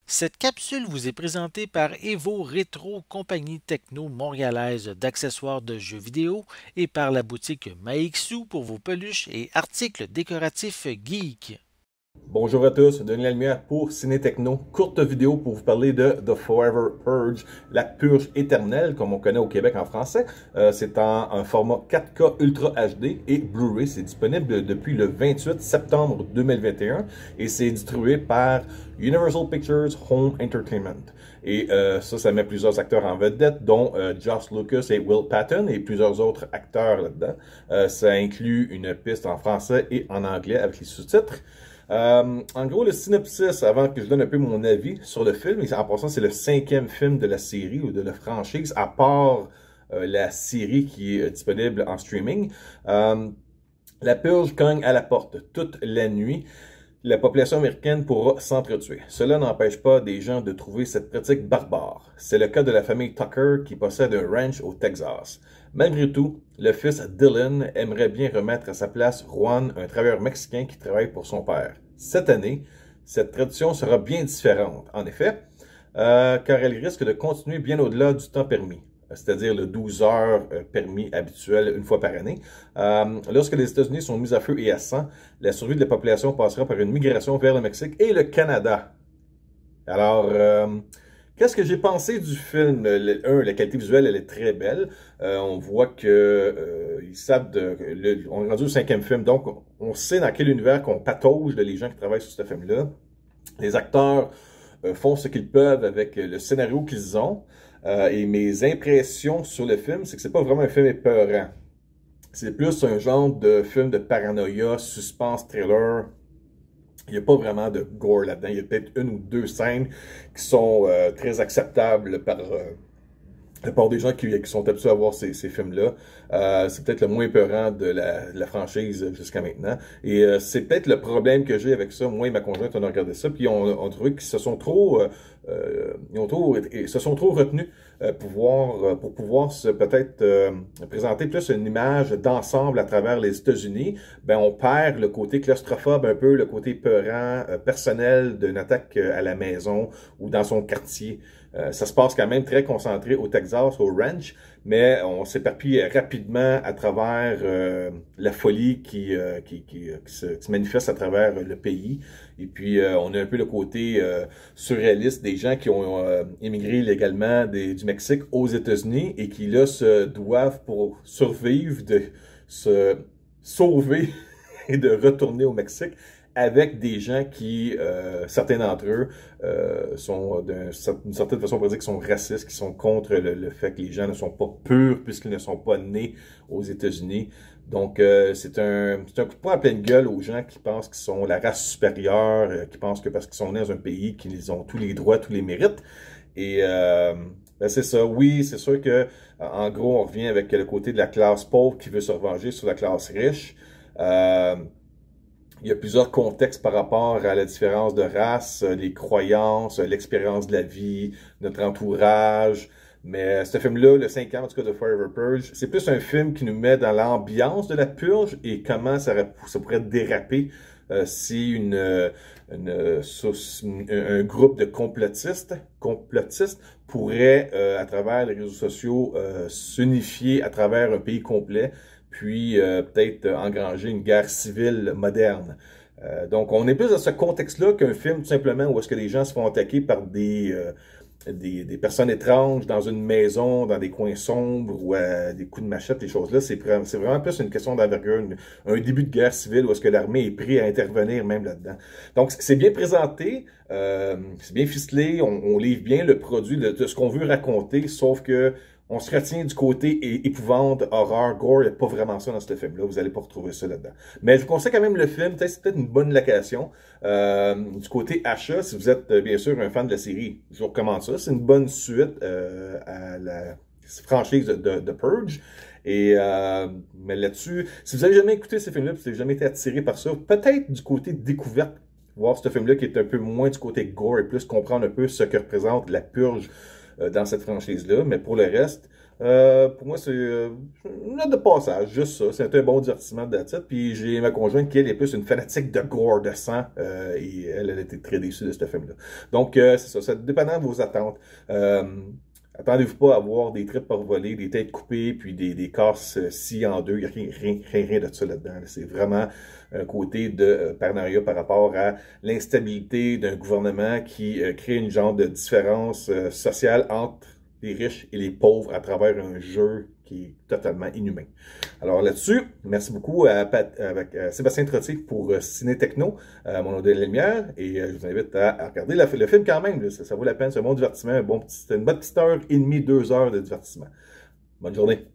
Cette capsule vous est présentée par Evo Rétro, compagnie techno montréalaise d'accessoires de jeux vidéo, et par la boutique Maixu pour vos peluches et articles décoratifs geek. Bonjour à tous, Denis Lalmière pour Ciné Techno. Courte vidéo pour vous parler de The Forever Purge, la purge éternelle, comme on connaît au Québec en français. C'est en un format 4K Ultra HD et Blu-ray. C'est disponible depuis le 28 septembre 2021 et c'est distribué par Universal Pictures Home Entertainment. Et ça met plusieurs acteurs en vedette, dont Josh Lucas et Will Patton et plusieurs autres acteurs là-dedans. Ça inclut une piste en français et en anglais avec les sous-titres. En gros, le synopsis, avant que je donne un peu mon avis sur le film, et en passant, c'est le 5e film de la série ou de la franchise, à part la série qui est disponible en streaming. La purge cogne à la porte toute la nuit. La population américaine pourra s'entretuer. Cela n'empêche pas des gens de trouver cette pratique barbare. C'est le cas de la famille Tucker qui possède un ranch au Texas. Malgré tout, le fils Dylan aimerait bien remettre à sa place Juan, un travailleur mexicain qui travaille pour son père. Cette année, cette tradition sera bien différente, en effet, car elle risque de continuer bien au-delà du temps permis, c'est-à-dire le 12 heures permis habituel une fois par année. Lorsque les États-Unis sont mis à feu et à sang, la survie de la population passera par une migration vers le Mexique et le Canada. Alors, qu'est-ce que j'ai pensé du film? La qualité visuelle, elle est très belle. On voit que ils savent on est rendu au 5e film, donc on sait dans quel univers qu'on patauge de les gens qui travaillent sur ce film-là. Les acteurs font ce qu'ils peuvent avec le scénario qu'ils ont. Et mes impressions sur le film, c'est que c'est pas vraiment un film épeurant. C'est plus un genre de film de paranoïa, suspense, thriller. Il n'y a pas vraiment de gore là-dedans. Il y a peut-être une ou deux scènes qui sont très acceptables par des gens qui sont habitués à voir ces films-là. C'est peut-être le moins épeurant de la franchise jusqu'à maintenant. Et c'est peut-être le problème que j'ai avec ça. Moi et ma conjointe, on a regardé ça, puis on trouvé qu'ils se sont trop, se sont trop retenus pour pouvoir peut-être présenter plus une image d'ensemble à travers les États-Unis. Ben, on perd le côté claustrophobe un peu, le côté peurant, personnel d'une attaque à la maison ou dans son quartier. Ça se passe quand même très concentré au Texas, au ranch, mais on s'éparpille rapidement à travers la folie qui se manifeste à travers le pays. Et puis, on a un peu le côté surréaliste des gens qui ont émigré légalement du Mexique aux États-Unis et qui, là, se doivent, pour survivre, de se sauver et de retourner au Mexique avec des gens qui, certains d'entre eux, sont d'une certaine façon, on pourrait dire qu'ils sont racistes, qui sont contre le fait que les gens ne sont pas purs puisqu'ils ne sont pas nés aux États-Unis. Donc, c'est un coup de poing à pleine gueule aux gens qui pensent qu'ils sont la race supérieure, qui pensent que parce qu'ils sont nés dans un pays, qu'ils ont tous les droits, tous les mérites. Et ben c'est ça. Oui, c'est sûr que, en gros, on revient avec le côté de la classe pauvre qui veut se revenger sur la classe riche. Il y a plusieurs contextes par rapport à la différence de race, les croyances, l'expérience de la vie, notre entourage. Mais ce film-là, le 5e, en tout cas de Forever Purge, c'est plus un film qui nous met dans l'ambiance de la purge et comment ça pourrait déraper si un groupe de complotistes pourrait, à travers les réseaux sociaux, s'unifier à travers un pays complet puis peut-être engranger une guerre civile moderne. Donc, on est plus dans ce contexte-là qu'un film, tout simplement, où est-ce que les gens se font attaquer par des personnes étranges dans une maison, dans des coins sombres, ou des coups de machette, les choses-là. C'est vraiment plus une question d'envergure, un début de guerre civile où est-ce que l'armée est prête à intervenir même là-dedans. Donc, c'est bien présenté, c'est bien ficelé, on livre bien le produit de ce qu'on veut raconter, sauf que on se retient du côté épouvante, horreur, gore. Il n'y a pas vraiment ça dans ce film-là. Vous n'allez pas retrouver ça là-dedans. Mais je vous conseille quand même le film. C'est peut-être une bonne location. Du côté achat, si vous êtes bien sûr un fan de la série, je vous recommande ça. C'est une bonne suite à la franchise de Purge. Et mais là-dessus, si vous n'avez jamais écouté ces films-là, si vous n'avez jamais été attiré par ça, peut-être du côté découverte, voir ce film-là qui est un peu moins du côté gore et plus comprendre un peu ce que représente la purge dans cette franchise-là. Mais pour le reste, Pour moi, c'est une note de passage, juste ça. C'est un bon divertissement de titre. Puis j'ai ma conjointe qui, elle, est plus une fanatique de gore, de sang. Et elle a été très déçue de ce film-là. Donc, c'est ça. Ça dépendant de vos attentes. Attendez-vous pas à avoir des tripes par voler, des têtes coupées, puis des casses sciées en deux. Il n'y a rien de ça là-dedans. C'est vraiment un côté de paranoïa par rapport à l'instabilité d'un gouvernement qui crée une genre de différence sociale entre les riches et les pauvres à travers un jeu qui est totalement inhumain. Alors là-dessus, merci beaucoup avec Sébastien Trottier pour Ciné Techno, mon nom est la lumière, et je vous invite à regarder le film quand même. Là, ça vaut la peine, c'est un bon divertissement, une bonne petite heure et demie, 2 heures de divertissement. Bonne journée.